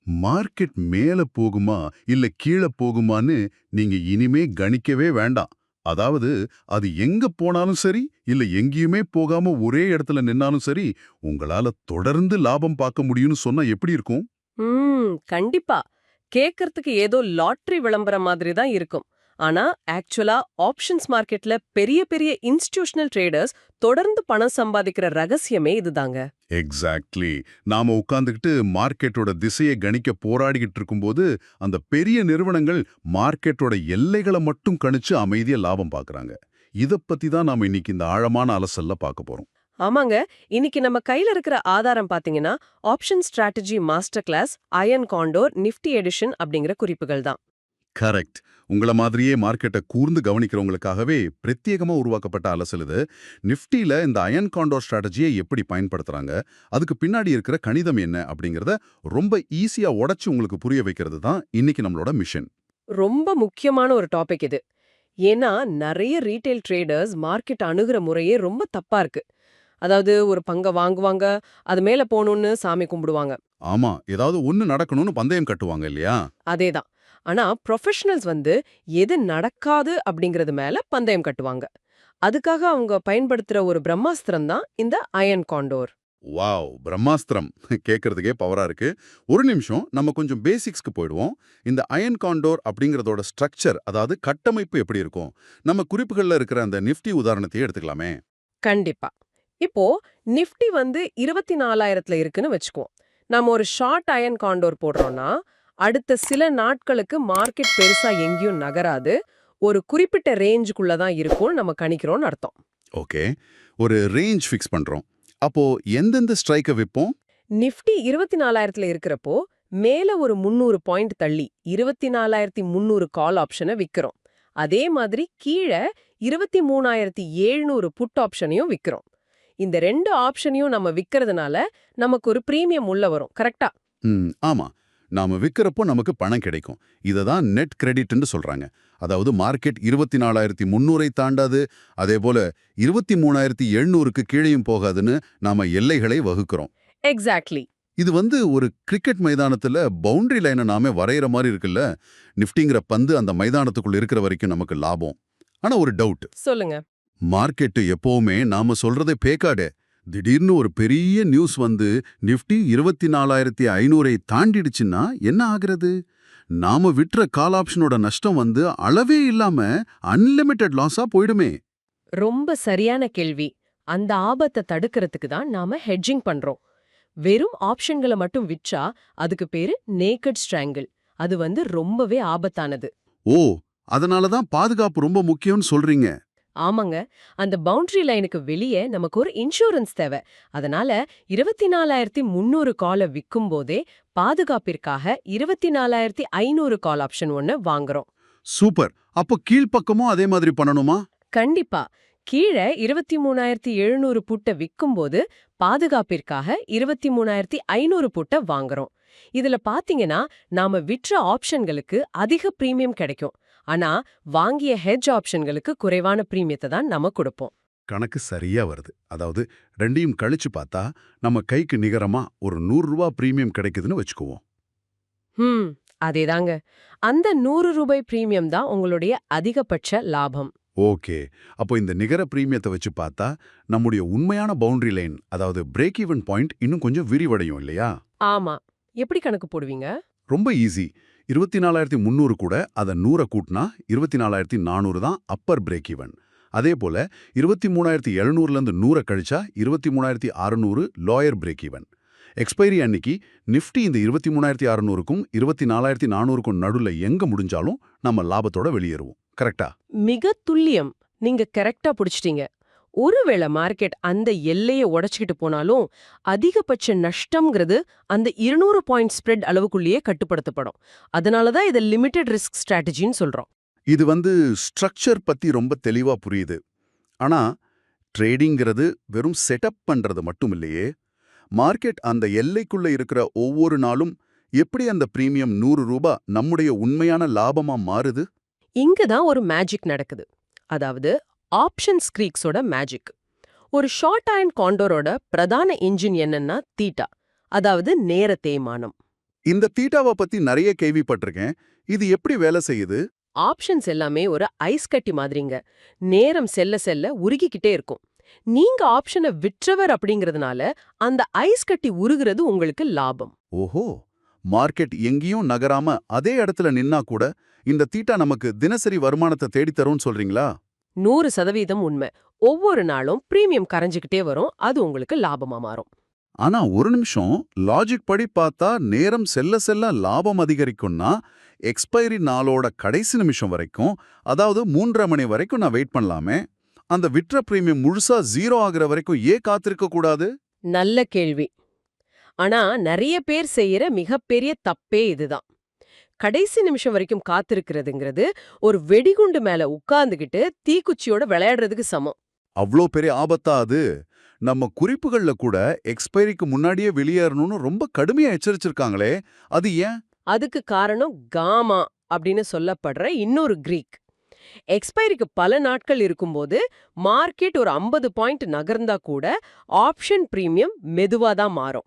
Market மேல போகுமா இல்ல கீழ போகுமான்னு நீங்க இனிமே கணிக்கவே வேண்டாம். அதாவது அது எங்க போனாலும் சரி, இல்ல எங்கேயுமே போகாம ஒரே இடத்துல நின்னாலும் சரி, உங்களால தொடர்ந்து லாபம் பார்க்க முடியும்னு சொன்னா எப்படி இருக்கும்? கண்டிப்பா. கேக்கறதுக்கு ஏதோ லாட்டரி விளம்பரம் மாதிரி தான் இருக்கும். ஆனா, ஆக்சுவலா ஆப்ஷன்ஸ் மார்க்கெட்ல பெரிய பெரிய இன்ஸ்டிடியூஷனல் ட்ரேடர்ஸ் தொடர்ந்து பணம் சம்பாதிக்கிற ரகசியமே இதுதாங்க. எக்ஸாக்ட்லி. நாம உட்கார்ந்துகிட்டு மார்க்கெட்டோட திசையை கணிக்க போராடிக்கிட்டு இருக்கும்போது, அந்த பெரிய நிறுவனங்கள் மார்க்கெட்டோட எல்லைகளை மட்டும் கணிச்சு அமைதியா லாபம் பார்க்கறாங்க. இத பத்தி தான் நாம இன்னைக்கு இந்த ஆழமான அலசல்ல பார்க்க போறோம். ஆமாங்க. இன்னைக்கு நம்ம கையில இருக்கிற ஆதாரம் பாத்தீங்கன்னா, option strategy master class, iron condor, Nifty edition அப்படிங்கிற குறிப்புகள் தான். கரெக்ட். உங்கள மாதிரியே மார்க்கெட்ட கூர்ந்து கவனிக்கிறவங்களுக்காகவே பிரத்யேகமா உருவாக்கப்பட்ட அலசல் இது. நிஃப்டில இந்த அயன் காண்டோர் ஸ்ட்ராட்டஜியை எப்படி பயன்படுத்துறாங்க, அதுக்கு பின்னாடி இருக்கிற கணிதம் என்ன அப்படிங்கிறத ரொம்ப ஈஸியா உடைச்சு உங்களுக்கு புரிய வைக்கிறது தான் இன்னைக்கு நம்மளோட மிஷன். ரொம்ப முக்கியமான ஒரு டாபிக் இது. ஏன்னா, நெறைய ரீட்டெயில் ட்ரேடர்ஸ் மார்க்கெட் அணுகுற முறையே ரொம்ப தப்பா இருக்கு. அதாவது ஒரு பங்க வாங்குவாங்க, அது மேல போணும்னு சாமி கும்பிடுவாங்க. ஆமா, ஏதாவது ஒண்ணு நடக்கணும்னு பந்தயம் கட்டுவாங்க இல்லையா? அதேதான். ஆனா ப்ரொஃபஷனல்ஸ் வந்து எது நடக்காது அப்படிங்கிறது மேல பந்தயம் கட்டுவாங்க. அதுக்காக அவங்க பயன்படுத்துற ஒரு பிரம்மாஸ்திரம் தான் இந்த அயன் காண்டோர். வாவ்! பிரம்மாஸ்திரம் கேட்கறதுக்கே பவரா இருக்கு. ஒரு நிமிஷம் நம்ம கொஞ்சம் பேசிக்ஸ்க்கு போயிடுவோம். இந்த அயன் காண்டோர் அப்படிங்கிறதோட ஸ்ட்ரக்சர், அதாவது கட்டமைப்பு எப்படி இருக்கும்? நம்ம குறிப்புகள்ல இருக்கிற அந்த நிஃப்டி உதாரணத்தையே எடுத்துக்கலாமே. கண்டிப்பா. இப்போ நிஃப்டி வந்து 24,000ல இருக்குன்னு வச்சுக்குவோம். நாம ஒரு ஷார்ட் அயன் காண்டோர் போடுறோம்னா, அடுத்த சில நாட்களுக்கு மார்க்கெட் பெருசா எங்கேயும் நகராது. ஒரு குறிப்பிட்ட ரேஞ்சுக்குள்ள தான் இருக்கும்னு நம்ம கணிக்கிறோம்னு அர்த்தம். ஓகே. ஒரு ரேஞ்ச் ஃபிக்ஸ் பண்றோம். அப்போ எந்தெந்த ஸ்ட்ரைக்க விப்போம்? நிஃப்டி 24,000ல இருக்கிறப்போ, மேல ஒரு 300 பாயிண்ட் தள்ளி 24,300 கால் ஆப்ஷன விக்கிறோம். அதே மாதிரி கீழ 23,700 புட் ஆப்ஷனையும் விக்கிறோம். இந்த 2 ஆப்ஷனையும் நம்ம விக்கிறதுனால நமக்கு ஒரு பிரீமியம் உள்ள வரும். கரெக்ட்டா? ஆமா. நாம விக்கிறப்போ நமக்கு பணம் கிடைக்கும். இத தான் நெட் கிரெடிட்ன்னு சொல்றாங்க. அதாவது மார்க்கெட் 24,300 தாண்டாது, அதேபோல 23,700க்கு கீழேயும் போகாதுன்னு நாம எல்லைகளை வகுக்கிறோம். எக்ஸாக்ட்லி. இது ஒரு கிரிக்கெட் மைதானத்துல பவுண்டரி லைனை நாமே வரைகிற மாதிரி இருக்குல்ல. நிஃப்டிங்கிற பந்து அந்த மைதானத்துக்குள்ள இருக்கிற வரைக்கும் நமக்கு லாபம். ஆனா ஒரு டவுட். சொல்லுங்க. மார்க்கெட் எப்பவுமே நாம சொல்றதே பேக்காடே. திடீர்னு ஒரு பெரிய நியூஸ் நிஃப்டி 24,500 தாண்டிடுச்சுன்னா என்ன ஆகிறது? நாம விற்ற கால் ஆப்ஷனோட நஷ்டம் அளவே இல்லாம அன்லிமிட்டெட் லாஸா போயிடுமே. ரொம்ப சரியான கேள்வி. அந்த ஆபத்த தடுக்கிறதுக்கு தான் நாம ஹெட்ஜிங் பண்றோம். வெறும் ஆப்ஷன்கள மட்டும் விற்றா அதுக்கு பேரு நேக்கட் ஸ்ட்ராங்கிள். அது ரொம்பவே ஆபத்தானது. ஓ, அதனால தான் பாதுகாப்பு ரொம்ப முக்கியம்னு சொல்றீங்க. ஆமாங்க. அந்த பவுண்டரி லைனுக்கு வெளியே நமக்கு ஒரு இன்சூரன்ஸ் தேவை. அதனால 24,300 கால விக்கும்போதே பாதுகாப்பிற்காக 24,500 கால் ஆப்ஷன் ஒண்ணு வாங்குறோம். சூப்பர். அப்போ கீழ்ப்பக்கமும் அதே மாதிரி பண்ணணுமா? கண்டிப்பா. கீழ 23,700 புட்ட விக்கும்போது பாதுகாப்பிற்காக 23,500 புட்ட வாங்குறோம். இதுல பாத்தீங்கன்னா, நாம விற்ற ஆப்ஷன்களுக்கு அதிக பிரீமியம் கிடைக்கும். ஆனா, வாங்கிய ஹெட்ஜ் ஆப்ஷன்களுக்கு குறைவான பிரீமியத்த தான் நாம குடுப்போம். கணக்கு சரியா வருது. அதாவது 2யும் கழிச்சு பார்த்தா நம்ம கைக்கு நிகரமா ஒரு ரூ. 100 பிரீமியம் கிடைக்குதுன்னு வச்சுக்குவோம். ஹம், அதேதாங்க. அந்த ரூ. 100 பிரீமியம் தான் உங்களுடைய அதிகபட்ச லாபம். ஓகே. அப்போ இந்த நிகர பிரீமியத்தை வச்சு பார்த்தா நம்முடைய உண்மையான பவுண்டரி லைன், அதாவது பிரேக் ஈவன் பாயிண்ட் இன்னும் கொஞ்சம் விரிவடையும் இல்லையா? ஆமா. எப்படி கணக்கு போடுவீங்க? ரொம்ப ஈஸி. 24,300 கூட அத 100 கூட்டினா 24,400 தான் அப்பர் பிரேக் ஈவன். அதே போல 23,700லேருந்து 100 கழிச்சா 23,600 லோயர் பிரேக் ஈவன். எக்ஸ்பைரி அன்னைக்கு நிஃப்டி இந்த 23,600க்கும் 24,400க்கும் நடுல எங்க முடிஞ்சாலும் நம்ம லாபத்தோட வெளியேறுவோம். கரெக்டா? மிக துல்லியம். நீங்க கரெக்ட்டா புடிச்சிட்டீங்க. ஒருவேளை மார்க்கெட் அந்த எல்லைய உடைச்சுக்கிட்டு போனாலும், அதிகபட்ச நஷ்டம்ங்கிறது அந்த 200 பாயிண்ட் ஸ்ப்ரெட் அளவுக்குள்ளேயே கட்டுப்படுத்தப்படும். அதனால தான் இத லிமிட்டட் ரிஸ்க் ஸ்ட்ராட்டஜின்னு சொல்றோம். இது ஸ்ட்ரக்சர் பத்தி ரொம்ப தெளிவா புரியுது. ஆனா ட்ரேடிங்கிறது வெறும் செட்டப் பண்றது மட்டும் இல்லையே. மார்க்கெட் அந்த எல்லைக்குள்ள இருக்கிற ஒவ்வொரு நாளும் எப்படி அந்த பிரீமியம் ரூ. 100 நம்முடைய உண்மையான லாபமா மாறுது? இங்க தான் ஒரு மேஜிக் நடக்குது. அதாவது ஆப்ஷன் ஸ்க்ரீக்ஸோட மேஜிக். ஒரு ஷார்ட் அயர்ன் காண்டோரோட பிரதான இன்ஜின் என்னன்னா தீட்டா, அதாவது நேர தேய்மானம். இந்த தீட்டாவை பத்தி நிறைய கேள்விப்பட்டிருக்கேன். இது எப்படி வேலை செய்யுது? ஆப்ஷன்ஸ் எல்லாமே ஒரு ஐஸ் கட்டி மாதிரிங்க. நேரம் செல்ல செல்ல உருகிக்கிட்டே இருக்கும். நீங்க ஆப்ஷனை விற்றவர் அப்படிங்கறதுனால அந்த ஐஸ் கட்டி உருகுறது உங்களுக்கு லாபம். ஓஹோ, மார்க்கெட் எங்கேயும் நகராம அதே இடத்துல நின்னா கூட இந்த தீட்டா நமக்கு தினசரி வருமானத்தை தேடித்தரும்னு சொல்றீங்களா? 100% உண்மை. ஒவ்வொரு நாளும் பிரீமியம் கரைஞ்சுக்கிட்டே வரும். அது உங்களுக்கு லாபமா மாறும். ஆனா ஒரு நிமிஷம், லாஜிக் படி பார்த்தா நேரம் செல்ல செல்ல லாபம் அதிகரிக்கும்னா எக்ஸ்பைரி நாளோட கடைசி நிமிஷம் வரைக்கும், அதாவது 3:30 மணி வரைக்கும் நான் வெயிட் பண்ணலாமே. அந்த விற்ற பிரீமியம் முழுசா 0 ஆகுற வரைக்கும் ஏன் காத்திருக்க கூடாது? நல்ல கேள்வி. ஆனா நிறைய பேர் செய்யற மிகப்பெரிய தப்பே இதுதான். கடைசி நிமிஷம் வரைக்கும் காத்திருக்கிறதுங்கிறது ஒரு வெடிகுண்டு மேல உட்கார்ந்துகிட்டு தீக்குச்சியோட விளையாடுறதுக்கு சமம். அவ்ளோ பெரிய ஆபத்தா அது? நம்ம குறிப்புகள்ல கூட எக்ஸ்பைரிக்கு முன்னாடியே வெளியேறணும்னு ரொம்ப கடுமையா எச்சரிச்சிருக்காங்களே, அது ஏன்? அதுக்கு காரணம் காமா அப்படின்னு சொல்லப்படுற இன்னொரு கிரீக். எக்ஸ்பைரிக்கு பல நாட்கள் இருக்கும்போது மார்க்கெட் ஒரு 50 பாயிண்ட் நகர்ந்தா கூட ஆப்ஷன் பிரீமியம் மெதுவா தான் மாறும்.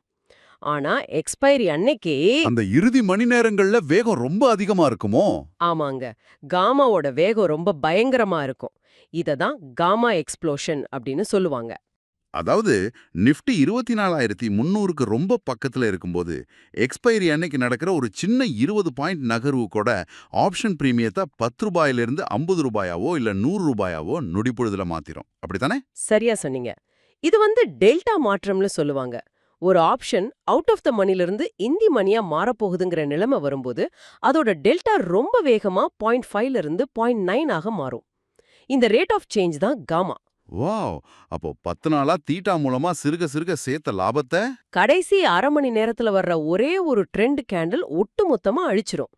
ஆனா எக்ஸ்பைரி அன்னைக்கே அந்த இறுதி மணி நேரங்கள்ல வேகம் ரொம்ப அதிகமா இருக்குமோ? ஆமாங்க, காமாவோட வேகம் ரொம்ப பயங்கரமா இருக்கும். இததான் காமா எக்ஸ்ப்ளோஷன் அப்படின்னு சொல்லுவாங்க. அதாவது நிஃப்டி 24,300க்கு ரொம்ப பக்கத்துல இருக்கும்போது எக்ஸ்பைரி அன்னைக்கு நடக்கிற ஒரு சின்ன 20 பாயிண்ட் நகர்வு கூட ஆப்ஷன் பிரீமியத்தை 10 ரூபாயிலிருந்து 50 ரூபாயாவோ இல்ல 100 ரூபாயாவோ நொடிப்பொழுதுல மாத்திரும். அப்படித்தானே? சரியா சொன்னீங்க. இது டெல்டா மாற்றம்னு சொல்லுவாங்க. ஒரு ஆப்ஷன் அவுட் ஆஃப் த மணிலிருந்து இந்தி மணியா மாறப்போகுதுங்கிற நிலைமை வரும்போது அதோட டெல்டா ரொம்ப வேகமா 0.5ல இருந்து 0.9 ஆக மாறும். இந்த ரேட் ஆஃப் சேஞ்ச் தான் காமா. வாவ்! அப்போ 10 நாளா தீட்டா மூலமா சிறுக சிறுக சேர்த்த லாபத்தை கடைசி அரை மணி நேரத்துல வர்ற ஒரே ஒரு ட்ரெண்ட் கேண்டில் ஒட்டு மொத்தமா அழிச்சிரும்.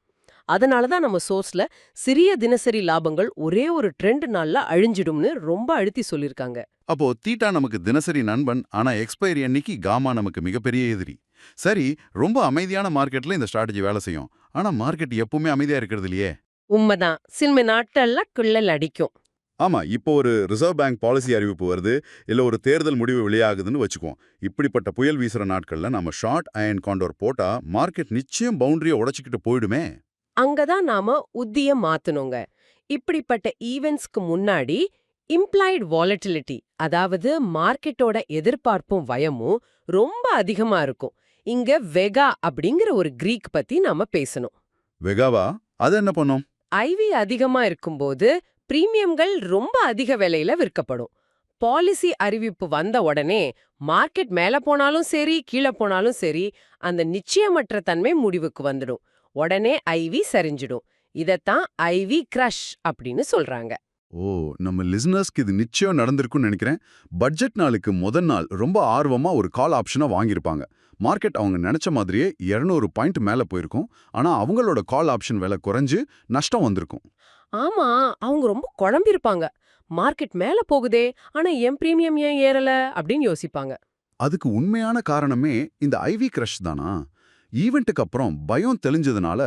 அதனால தான் நம்ம சோர்ஸ்ல சிறிய தினசரி லாபங்கள் ஒரே ஒரு ட்ரெண்ட் நாள்ல அழிஞ்சிடும்னு ரொம்ப அழுத்தி சொல்லிருக்காங்க. அப்போ தீட்டா நமக்கு தினசரி நண்பன், ஆனா எக்ஸ்பைரி அன்னைக்கு காமா நமக்கு மிகப்பெரிய எதிரி. சரி, ரொம்ப அமைதியான மார்க்கெட்ல இந்த ஸ்ட்ராட்டஜி வேலை செய்யும். ஆனா மார்க்கெட் எப்பவுமே அமைதியா இருக்கிறது இல்லையே. உண்மைதான், சில நாட்டல்ல கிள்ளல் அடிக்கும். ஆமா, இப்போ ஒரு ரிசர்வ் பேங்க் பாலிசி அறிவிப்பு வருது, இல்ல ஒரு தேர்தல் முடிவு வெளியாகுதுன்னு வச்சுக்குவோம். இப்படிப்பட்ட புயல் வீசுற நாட்கள்ல நம்ம ஷார்ட் அயன் காண்டோர் போட்டா மார்க்கெட் நிச்சயம் பவுண்டரியை உடைச்சிக்கிட்டு போயிடுமே. அங்கதான் நாம உத்திய மாத்தணுங்க. இப்படிப்பட்ட ஈவென்ட்ஸ்க்கு முன்னாடி இம்ப்ளாய்டு வாலட்டிலிட்டி, அதாவது மார்க்கெட்டோட எதிர்பார்ப்பும் பயமும் ரொம்ப அதிகமா இருக்கும். இங்க வெகா அப்படிங்கிற ஒரு கிரீக் பத்தி நாம பேசணும். வெகாவா? அது என்ன பண்ணும்? ஐவி அதிகமா இருக்கும்போது பிரீமியம்கள் ரொம்ப அதிக விலையில விற்கப்படும். பாலிசி அறிவிப்பு வந்த உடனே மார்க்கெட் மேல போனாலும் சரி கீழே போனாலும் சரி அந்த நிச்சயமற்ற தன்மை முடிவுக்கு வந்துடும். உடனே ஐவி சரிஞ்சிடும். இதத்தான் ஐவி கிரஷ் அப்படின்னு சொல்றாங்க. ஓ, நம்ம லிசனர்ஸ்க்கு இது நிச்சயம் நடந்திருக்கும்னு நினைக்கிறேன். பட்ஜெட் நாளுக்கு முதல் நாள் ரொம்ப ஆர்வமா ஒரு கால் ஆப்ஷனை வாங்கியிருப்பாங்க. மார்க்கெட் அவங்க நினைச்ச மாதிரியே 200 பாயிண்ட் மேல போயிருக்கும். ஆனா அவங்களோட கால் ஆப்ஷன் விலை குறைஞ்சு நஷ்டம் வந்திருக்கும். ஆமா, அவங்க ரொம்ப குழம்பிருப்பாங்க. மார்க்கெட் மேல போகுதே, ஆனா என் பிரீமியம் ஏன் ஏறல அப்படின்னு யோசிப்பாங்க. அதுக்கு உண்மையான காரணமே இந்த ஐவி கிரஷ் தானா? ஈவெண்ட்டுக்கு அப்புறம் பயம் தெளிஞ்சதுனால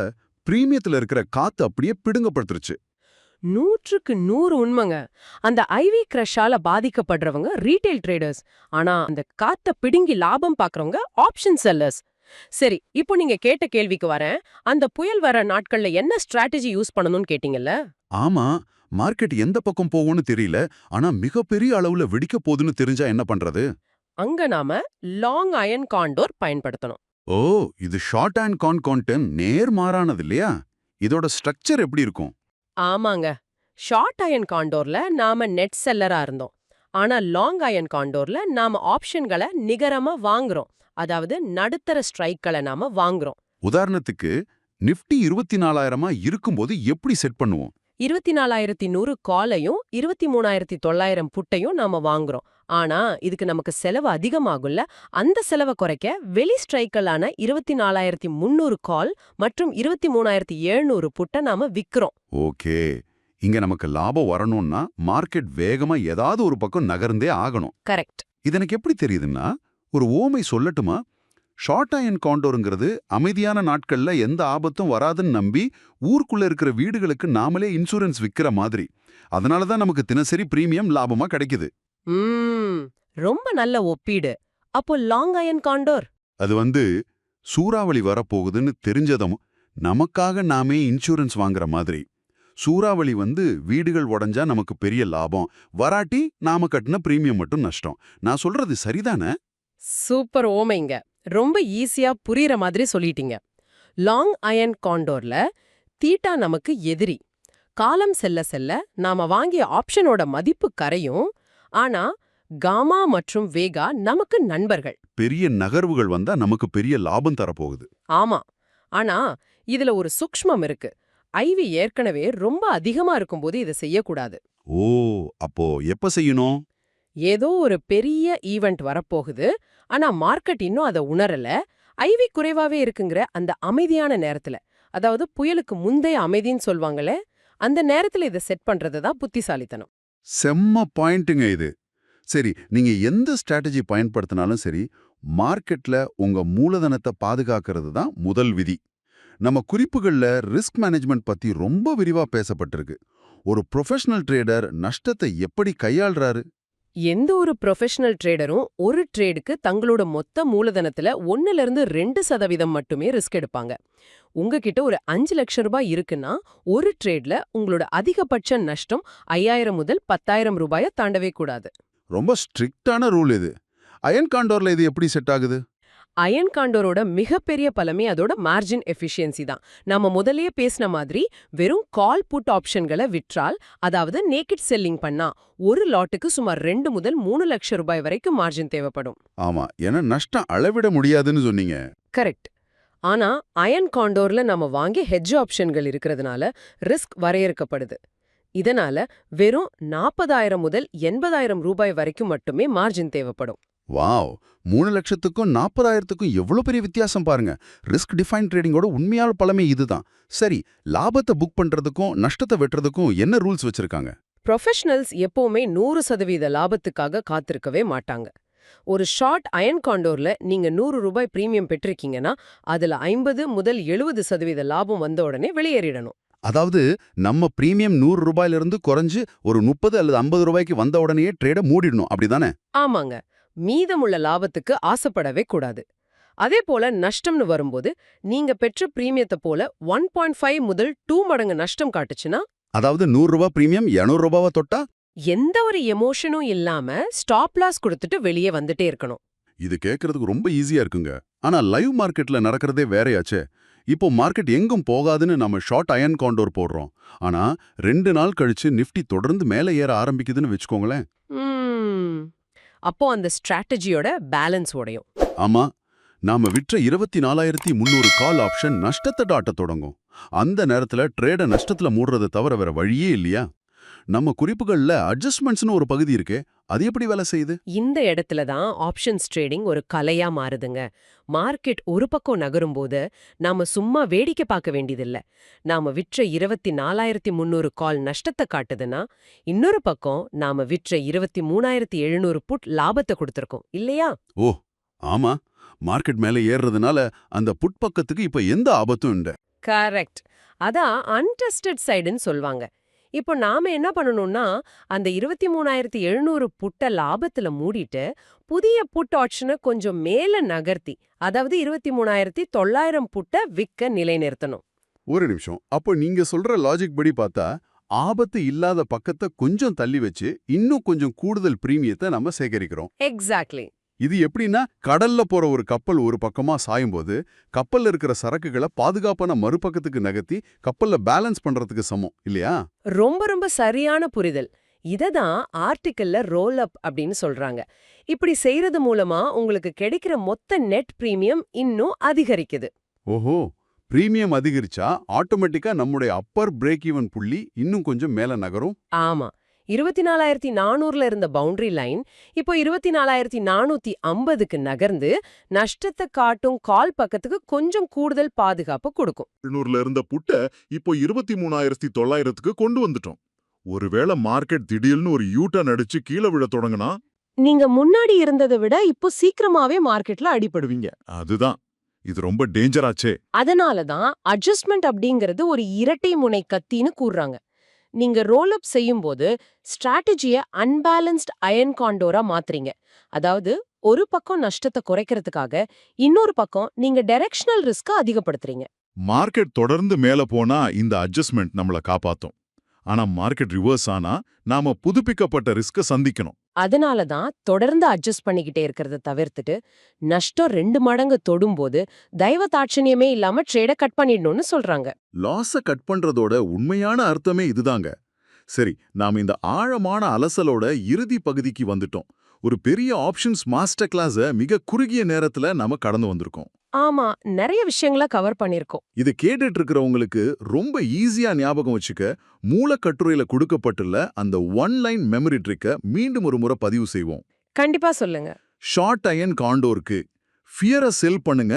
பிரீமியத்துல இருக்கிற காத்து அப்படியே பிடுங்கப்படுத்துருச்சு. 100க்கு 100 உண்மைங்க. அந்த ஐவி கிரஷால பாதிக்கப்படுறவங்க ரீட்டைல் ட்ரேடர்ஸ். ஆனா அந்த காத்த பிடுங்கி லாபம் பாக்குறவங்க ஆப்ஷன் செல்லர்ஸ். சரி, இப்போ நீங்க கேட்ட கேள்விக்கு வரேன். அந்த புயல் வர நாட்கள்ல என்ன ஸ்ட்ராட்டஜி யூஸ் பண்ணணும்னு கேட்டீங்கல்ல? ஆமா, மார்க்கெட் எந்த பக்கம் போகும்னு தெரியல. ஆனா மிகப்பெரிய அளவுல வெடிக்க போகுதுன்னு தெரிஞ்சா என்ன பண்றது? அங்க நாம லாங் அயன் காண்டோர் பயன்படுத்தணும். ஓ, இது ஷார்ட் அண்ட் கான்டென்ட் நேர் மாறானது இல்லையா? இதோட ஸ்ட்ரக்சர் எப்படி இருக்கும்? ஆமாங்க, ஷார்ட் அயன் காண்டோர்ல நாம நெட் செல்லரா இருந்தோம். ஆனா லாங் அயன் காண்டோர்ல நாம ஆப்ஷன்களை நிகரமா வாங்குறோம். அதாவது நடுத்தர ஸ்ட்ரைக்களை நாம வாங்குறோம். உதாரணத்துக்கு நிஃப்டி 24,000 இருக்கும்போது எப்படி செட் பண்ணுவோம்? 24,100 காலையும் 23,900 புட்டையும் நாம வாங்குறோம். ஆனா இதுக்கு நமக்கு செலவு அதிகமாகும்ல. அந்த செலவை குறைக்க வெளி ஸ்ட்ரைக்கலான 24,300 கால் மற்றும் 23,700 புட்டை நாம விக்கிறோம். ஓகே, இங்க நமக்கு லாபம் வரணும்னா மார்க்கெட் வேகமா ஏதாவது ஒரு பக்கம் நகர்ந்தே ஆகணும். கரெக்ட். இது எனக்கு எப்படி தெரியுதுன்னா, ஒரு ஓமை சொல்லட்டுமா? ஷார்ட் அயன் காண்டோருங்கிறது அமைதியான நாட்கள்ல எந்த ஆபத்தும் வராதுன்னு நம்பி ஊருக்குள்ள இருக்கிற வீடுகளுக்கு நாமளே இன்சூரன்ஸ் விக்கிற மாதிரி. அதனால தான் நமக்கு தினசரி பிரீமியம் லாபமா கிடைக்குது. ரொம்ப நல்ல ஒப்பீடு. அப்போ லாங் அயன் காண்டோர்? அது சூறாவளி வரப்போகுதுன்னு தெரிஞ்சதும் நமக்காக நாமே இன்சூரன்ஸ் வாங்குற மாதிரி. சூறாவளி வந்து வீடுகள் உடைஞ்சா நமக்கு பெரிய லாபம், வராட்டி நாம கட்டின பிரீமியம் மட்டும் நஷ்டம். நான் சொல்றது சரிதானே? சூப்பர் ஓமைங்க. ரொம்ப ஈஸியா புரியுற மாதிரி சொல்லிட்டீங்க. லாங் அயன் காண்டோர்ல தீட்டா நமக்கு எதிரி. காலம் செல்ல செல்ல நாம வாங்கிய ஆப்ஷனோட மதிப்பு கரையும். ஆனா காமா மற்றும் வேகா நமக்கு நண்பர்கள். பெரிய நகர்வுகள் வந்தா நமக்கு பெரிய லாபம் தரப்போகுது. ஆமா. ஆனா இதுல ஒரு சூக்ஷ்மம் இருக்கு. ஐவி ஏற்கனவே ரொம்ப அதிகமா இருக்கும்போது இதை செய்யக்கூடாது. ஓ, அப்போ எப்ப செய்யணும்? ஏதோ ஒரு பெரிய ஈவெண்ட் வரப்போகுது, ஆனா மார்க்கெட் இன்னும் அதை உணரல. ஐவி குறைவாவே இருக்குங்கிற அந்த அமைதியான நேரத்துல, அதாவது புயலுக்கு முந்தைய அமைதின்னு சொல்வாங்களே, அந்த நேரத்துல இதை செட் பண்றது தான் புத்திசாலித்தனம். செம்ம பாயிண்ட்டுங்க இது. சரி, நீங்க எந்த ஸ்ட்ராட்டஜி பயன்படுத்தினாலும் சரி, மார்க்கெட்ல உங்க மூலதனத்தை பாதுகாக்கிறது தான் முதல் விதி. நம்ம குறிப்புகள்ல ரிஸ்க் மேனேஜ்மெண்ட் பத்தி ரொம்ப விரிவா பேசப்பட்டிருக்கு. ஒரு ப்ரொஃபஷனல் ட்ரேடர் நஷ்டத்தை எப்படி கையாள்றாரு? எந்த ஒரு ப்ரொஃபஷனல் ட்ரேடரும் ஒரு ட்ரேடுக்கு தங்களோட மொத்த மூலதனத்துல 1-2% மட்டுமே ரிஸ்க் எடுப்பாங்க. உங்ககிட்ட ஒரு 5 லட்சம் ரூபாய் இருக்குன்னா, ஒரு ட்ரேட்ல உங்களோட அதிகபட்ச நஷ்டம் 5000 முதல் 10,000 ரூபாய தாண்டவே கூடாது. ரொம்ப ஸ்ட்ரிக்டான ரூல் இது. அயன் காண்டோர்ல இது எப்படி செட் ஆகுது? அயன் காண்டோரோட மிகப்பெரிய பலமே அதோட மார்ஜின் எஃபிஷியன்சி தான். நாம முதல்லயே பேசின மாதிரி வெறும் கால் புட் ஆப்ஷன்களை விற்றால், அதாவது நேக்கெட் செல்லிங் பண்ணா, ஒரு லாட்டுக்கு சுமார் 2 முதல் 3 லட்சம் ரூபாய் வரைக்கும் மார்ஜின் தேவைப்படும். ஆமா, ஏன்னா நஷ்டம் அளவிட முடியாதுன்னு சொன்னீங்க. கரெக்ட். ஆனா அயன் காண்டோர்ல நம்ம வாங்கி ஹெட்ஜ் ஆப்ஷன்கள் இருக்கிறதுனால ரிஸ்க் வரையறுக்கப்படுது. இதனால வெறும் 40,000 முதல் 80,000 ரூபாய் வரைக்கும் மட்டுமே மார்ஜின் தேவைப்படும். வாவ், 3 லட்சத்துக்கும் 40,000த்துக்கும் எவ்வளவு பெரிய வித்தியாசம் பாருங்க. ரிஸ்க் டிஃபைன் ட்ரேடிங்கோட உண்மையான பலமே இதுதான். சரி, லாபத்தை புக் பண்றதுக்கும் நஷ்டத்தை வெட்டுறதுக்கும் என்ன ரூல்ஸ் வச்சிருக்காங்க? ப்ரொஃபஷனல்ஸ் எப்பவுமே 100% லாபத்துக்காக காத்திருக்கவே மாட்டாங்க. ஒரு ஷார்ட் அயன் காண்டோர்ல நீங்க 100 ரூபாய் பிரீமியம் பெற்றிருக்கீங்கன்னா, அதுல 50 முதல் 70% லாபம் வந்த உடனே வெளியேறிடணும். அதாவது நம்ம பிரீமியம் 100 ரூபாயிலிருந்து குறைஞ்சு ஒரு 30 அல்லது 50 ரூபாய்க்கு வந்த உடனேயே ட்ரேட மூடிடணும், அப்படிதானே? ஆமாங்க. மீதமுள்ள லாபத்துக்கு ஆசைப்படவே கூடாது. அதே போல நஷ்டம்னு வரும்போது, நீங்க பெற்ற பிரீமியத்தை போல 1.5 முதல் 2 மடங்கு நஷ்டம் காட்டுச்சுன்னா, அதாவது 100 ரூபாய் பிரீமியம் 200 ரூபாவா தொட்டா? எந்த ஒரு எமோஷனும் இல்லாம ஸ்டாப் லாஸ் கொடுத்துட்டு வெளியே வந்துட்டே இருக்கணும். இது கேட்கறதுக்கு ரொம்ப ஈஸியா இருக்குங்க. ஆனா லைவ் மார்க்கெட்ல நடக்கிறதே வேறையாச்சே. இப்போ மார்க்கெட் எங்கும் போகாதுன்னு நம்ம ஷார்ட் அயன் காண்டோர் போடுறோம். ஆனா 2 நாள் கழிச்சு நிஃப்டி தொடர்ந்து மேலே ஏற ஆரம்பிக்குதுன்னு வச்சுக்கோங்களேன். ம். அப்போ அந்த ஸ்ட்ராட்டஜியோட பேலன்ஸ் உடையும். ஆமா, நாம விற்ற 24,300 கால் ஆப்ஷன் நஷ்டத்தை டாட்டத் தொடங்கும். அந்த நேரத்துல ட்ரேட நஷ்டத்துல மூடுறதை தவிர வேற வழியே இல்லையா? நம்ம குறிப்புகள்ல அட்ஜஸ்ட்மெண்ட்ஸ்னு ஒரு பகுதி இருக்கே, அது எப்படி வேலை செய்யுது? இந்த இடத்துல தான் ஆப்ஷன்ஸ் ட்ரேடிங் ஒரு கலையா மாறுதுங்க. மார்க்கெட் ஒரு பக்கம் நகரும்போது நாம சும்மா வேடிக்கை பார்க்க வேண்டியதில்ல. நாம விற்ற 24,300 கால் நஷ்டத்தை காட்டுதுன்னா, இன்னொரு பக்கம் நாம விற்ற 23,700 புட் லாபத்தை கொடுத்திருக்கோம் இல்லையா? ஓ, ஆமா. மார்க்கெட் மேலே ஏறுறதுனால அந்த புட் பக்கத்துக்கு இப்ப எந்த ஆபத்தும் இல்ல. கரெக்ட். அதான் அன்டெஸ்டட் சைடுன்னு சொல்வாங்க. இப்போ நாம என்ன பண்ணணும்னா, அந்த 23,700 புட்ட லாபத்துல மூடிட்டு, புதிய புட் ஆப்ஷனை கொஞ்சம் மேல நகர்த்தி, அதாவது 23,900 புட்ட விற்க நிலைநிறுத்தணும். ஒரு நிமிஷம். அப்போ நீங்க சொல்ற லாஜிக் படி பார்த்தா, ஆபத்து இல்லாத பக்கத்தை கொஞ்சம் தள்ளி வச்சு இன்னும் கொஞ்சம் கூடுதல் பிரீமியத்தை நம்ம சேகரிக்கிறோம். எக்ஸாக்ட்லி. இது எப்படின்னா, கடல்ல போற ஒரு கப்பல் ஒரு பக்கமா சாயும்போது கப்பல்ல இருக்கிற சரக்குகளை பாதுகாப்பான மறுபக்கத்துக்கு நகர்த்தி கப்பல்ல பேலன்ஸ் பண்றதுக்கு சமம் இல்லையா? ரொம்ப ரொம்ப சரியான புரிதல். இததான் ஆர்டிக்கல்ல ரோல் அப் அப்படின்னு சொல்றாங்க. இப்படி செய்யறது மூலமா உங்களுக்கு கிடைக்கிற மொத்த நெட் பிரீமியம் இன்னும் அதிகரிக்குது. ஓஹோ, பிரீமியம் அதிகரிச்சா ஆட்டோமேட்டிக்கா நம்முடைய அப்பர் பிரேக் ஈவன் புள்ளி இன்னும் கொஞ்சம் மேல நகரும். ஆமா. 24,400ல இருந்த பவுண்டரி லைன் இப்போ 24,450க்கு நகர்ந்து நஷ்டத்தை காட்டும் கால் பக்கத்துக்கு கொஞ்சம் கூடுதல் பாதுகாப்பு கொடுக்கும். 700ல இருந்த புட்ட இப்போ 23,900க்கு கொண்டு வந்துட்டோம். ஒருவேளை மார்க்கெட் திடீர்னு ஒரு யூட்டர்ன் அடிச்சு கீழே விழ தொடங்குனா, நீங்க முன்னாடி இருந்ததை விட இப்போ சீக்கிரமாவே மார்க்கெட்ல அடிபடுவீங்க. அதுதான், இது ரொம்ப டேஞ்சராச்சே. அதனாலதான் அட்ஜஸ்ட்மெண்ட் அப்படிங்கிறது ஒரு இரட்டை முனை கத்தின்னு கூறுறாங்க. நீங்க ரோல் அப் செய்யும்போது ஸ்ட்ராட்டஜியை அன்பேலன்ஸ்ட் அயன் காண்டோரா மாத்துறீங்க. அதாவது ஒரு பக்கம் நஷ்டத்தை குறைக்கிறதுக்காக இன்னொரு பக்கம் நீங்க டைரக்ஷனல் ரிஸ்க அதிகப்படுத்துறீங்க. மார்க்கெட் தொடர்ந்து மேல போனா இந்த அட்ஜஸ்ட்மெண்ட் நம்மள காப்பாத்தும். ஆனா மார்க்கெட் ரிவர்ஸ் ஆனா நாம புதுப்பிக்கப்பட்ட ரிஸ்க சந்திக்கணும். அதனால தான் தொடர்ந்து அட்ஜஸ்ட் பண்ணிக்கிட்டே இருக்கிறத தவிர்த்துட்டு நஷ்டம் 2 மடங்கு தொடும்போது தயவு தாட்சணியமே இல்லாம ட்ரேட கட் பண்ணிடணும்னு சொல்றாங்க. லாஸ கட் பண்றதோட உண்மையான அர்த்தமே இதுதாங்க. சரி, நாம இந்த ஆழமான அலசலோட இறுதி பகுதிக்கு வந்துட்டோம். ஒரு பெரிய ஆப்ஷன்ஸ் மாஸ்டர் கிளாஸ மிக குறுகிய நேரத்துல நாம கடந்து வந்திருக்கோம். ஆமா, நிறைய விஷயங்களை கவர் பண்ணிருக்கோம். இது கேட்டுட்டு இருக்கிறவங்களுக்கு ரொம்ப ஈஸியா ஞாபகம் வச்சுக்க மூலக்கட்டுரையில கொடுக்கப்பட்டுள்ள அந்த ஒன் லைன் மெமரி ட்ரிக்க மீண்டும் ஒரு முறை பதிவு செய்வோம். கண்டிப்பா சொல்லுங்க. ஷார்ட் அயன் காண்டோருக்கு ஃபியரை செல் பண்ணுங்க,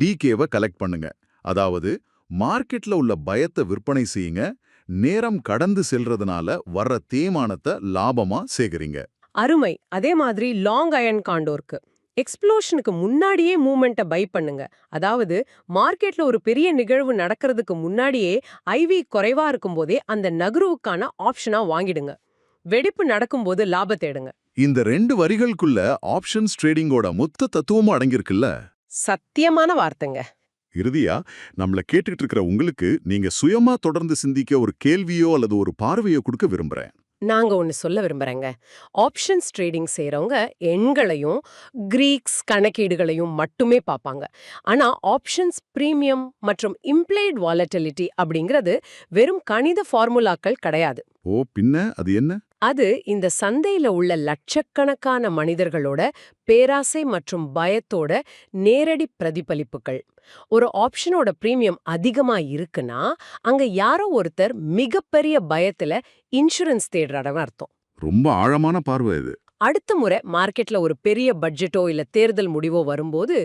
டிகேவை கலெக்ட் பண்ணுங்க. அதாவது மார்க்கெட்ல உள்ள பயத்தை விற்பனை செய்யுங்க, நேரம் கடந்து செல்றதுனால வர்ற தேய்மானத்தை லாபமா சேகரிங்க. அருமை. அதே மாதிரி லாங் அயன் காண்டோருக்கு எக்ஸ்ப்ளோஷனுக்கு முன்னாடியே மூவ்மெண்ட்டை பை பண்ணுங்க. அதாவது மார்க்கெட்ல ஒரு பெரிய நிகழ்வு நடக்கிறதுக்கு முன்னாடியே ஐவி குறைவா இருக்கும்போதே அந்த நகர்வுக்கான ஆப்ஷனா வாங்கிடுங்க. வெடிப்பு நடக்கும்போது லாபத்தை எடுங்க. இந்த 2 வரிகளுக்குள்ள ஆப்ஷன்ஸ் ட்ரேடிங்கோட மொத்த தத்துவமும் அடங்கியிருக்குல்ல. சத்தியமான வார்த்தைங்க. இறுதியா நம்மள கேட்டுட்டு இருக்கிற உங்களுக்கு நீங்க சுயமா தொடர்ந்து சிந்திக்க ஒரு கேள்வியோ அல்லது ஒரு பார்வையோ கொடுக்க விரும்புறேன். நாங்க ஒன்னு சொல்ல விரும்புறேங்க. ஆப்ஷன்ஸ் ட்ரேடிங் செய்றவங்க எண்களையும் கிரீக்ஸ் கணக்கீடுகளையும் மட்டுமே பார்ப்பாங்க. ஆனா ஆப்ஷன்ஸ் பிரீமியம் மற்றும் இம்ப்ளைட் வாலட்டிலிட்டி அப்படிங்கிறது வெறும் கணித ஃபார்முலாக்கள் கிடையாது. ஓ, பின்ன அது என்ன? அது இந்த சந்தையில உள்ள லட்சக்கணக்கான மனிதர்களோட பேராசை மற்றும் பயத்தோட நேரடி பிரதிபலிப்புகள். ஒரு ஆப்ஷனோட பிரீமியம் அதிகமா இருக்குன்னா அங்க யாரோ ஒருத்தர் மிகப்பெரிய பயத்துல இன்சூரன்ஸ் தேடுறாடன்னு அர்த்தம். ரொம்ப ஆழமான பார்வை இது. அடுத்த முறை மார்க்கெட்ல ஒரு பெரிய பட்ஜெட்டோ இல்ல தேர்தல் முடிவோ வரும்போது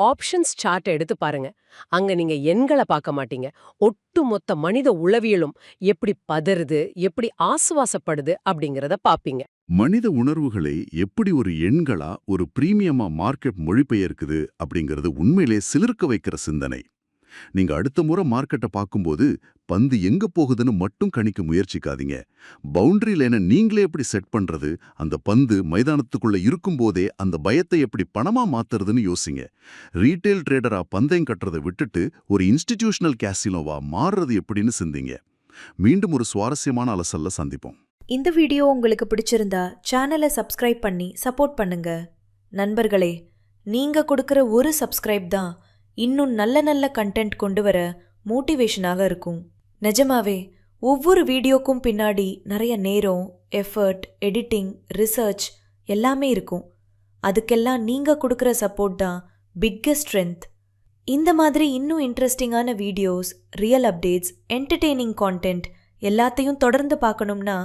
ஆப்ஷன்ஸ் சார்ட் எடுத்து பாருங்க. அங்க நீங்க எண்களை பார்க்க மாட்டீங்க. ஒட்டுமொத்த மனித உளவியலும் எப்படி பதறுது, எப்படி ஆசுவாசப்படுது அப்படிங்கறத பாப்பீங்க. மனித உணர்வுகளை எப்படி ஒரு எண்களா, ஒரு பிரீமியமா மார்க்கெட் மொழிபெயர்க்குது அப்படிங்கிறது உண்மையிலே சிலிர்க்க வைக்கிற சிந்தனை. நீங்க அடுத்த முறை மார்க்கெட்டை பார்க்கும்போது பந்து எங்க போகுதுன்னு மட்டும் கணிக்க முயற்சிக்காதீங்க. பவுண்டரி லைனை நீங்களே எப்படி செட் பண்றது, அந்த பந்து மைதானத்துக்குள்ள இருக்கும்போதே அந்த பயத்தை எப்படி பணமா மாத்துறதுன்னு யோசிங்க. ரீட்டைல் ட்ரேடரா பந்தயம் கட்டுறதை விட்டுட்டு ஒரு இன்ஸ்டிடியூஷனல் கேசினோவா மாறுறது எப்படின்னு சிந்திங்க. மீண்டும் ஒரு சுவாரஸ்யமான அலசல்ல சந்திப்போம். இந்த வீடியோ உங்களுக்கு பிடிச்சிருந்தா சேனலை சப்ஸ்கிரைப் பண்ணி சப்போர்ட் பண்ணுங்க. நண்பர்களே, நீங்க கொடுக்கிற ஒரு சப்ஸ்கிரைப் தான் இன்னும் நல்ல நல்ல கண்டென்ட் கொண்டு வர மோட்டிவேஷனாக இருக்கும். நிஜமாவே ஒவ்வொரு வீடியோக்கும் பின்னாடி நிறைய நேரம், எஃபர்ட், எடிட்டிங், ரிசர்ச் எல்லாமே இருக்கும். அதுக்கெல்லாம் நீங்க கொடுக்கிற சப்போர்ட் தான் பிக்கெஸ்ட் ஸ்ட்ரென்த். இந்த மாதிரி இன்னும் இன்ட்ரெஸ்டிங்கான videos, real updates, entertaining content எல்லாத்தையும் தொடர்ந்து பார்க்கணும்னா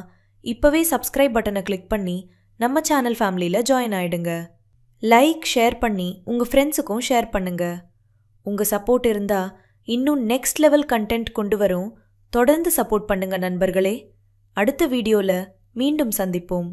இப்பவே சப்ஸ்கிரைப் பட்டனை கிளிக் பண்ணி நம்ம சேனல் ஃபேமிலியில் ஜாயின் ஆயிடுங்க. லைக், ஷேர் பண்ணி உங்க ஃப்ரெண்ட்ஸுக்கும் ஷேர் பண்ணுங்க. உங்க சப்போர்ட் இருந்தா இன்னும் நெக்ஸ்ட் லெவல் கண்டென்ட் கொண்டு வரும். தொடர்ந்து சப்போர்ட் பண்ணுங்க நண்பர்களே. அடுத்த வீடியோல மீண்டும் சந்திப்போம்.